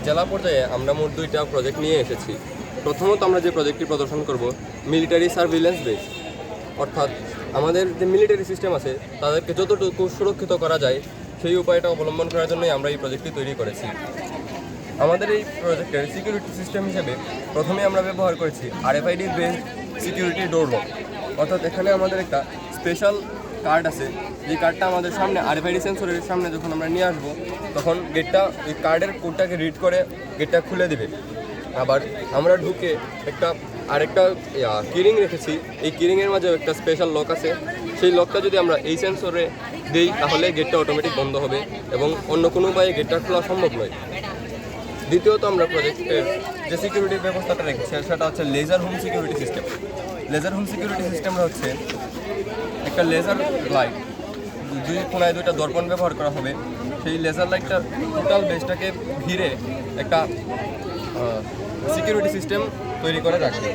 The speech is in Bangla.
জেলা পর্যায়ে আমরা মোট 2টা প্রজেক্ট নিয়ে এসেছি। প্রথমত আমরা যে প্রজেক্টটি প্রদর্শন করব মিলিটারি সার্ভিলেন্স বেস, অর্থাৎ আমাদের যে মিলিটারি সিস্টেম আছে তাদেরকে যতটুকু সুরক্ষিত করা যায় সেই উপায়টা অবলম্বন করার জন্যই আমরা এই প্রজেক্টটি তৈরি করেছি। আমাদের এই প্রজেক্টের সিকিউরিটি সিস্টেম হিসেবে প্রথমে আমরা ব্যবহার করেছি RFID based security door lock, অর্থাৎ এখানে আমাদের একটা স্পেশাল কার্ড আছে, যে কার্ডটা আমাদের সামনে RFID সেন্সরের সামনে যখন আমরা নিয়ে আসবো তখন গেটটা ওই কার্ডের কোডটাকে রিড করে গেটটা খুলে দেবে। আবার আমরা ঢুকে আরেকটা কিরিং রেখেছি, এই কিরিংয়ের মাঝেও একটা স্পেশাল লক আছে, সেই লকটা যদি আমরা এই সেন্সরে দিই তাহলে গেটটা অটোমেটিক বন্ধ হবে এবং অন্য কোনো উপায়ে গেটটা খোলা সম্ভব নয়। দ্বিতীয়ত আমরা প্রজেক্টের যে সিকিউরিটি ব্যবস্থাটা রেখেছি সেটা হচ্ছে laser home security system. Laser home security সিস্টেমটা হচ্ছে একটা লেজার লাইট, দুই কোনায় 2টা দর্পণ ব্যবহার করা হবে। সেই লেজার লাইটটা টোটাল বেসটাকে ঘিরে একটা সিকিউরিটি সিস্টেম তৈরি করে রাখবে।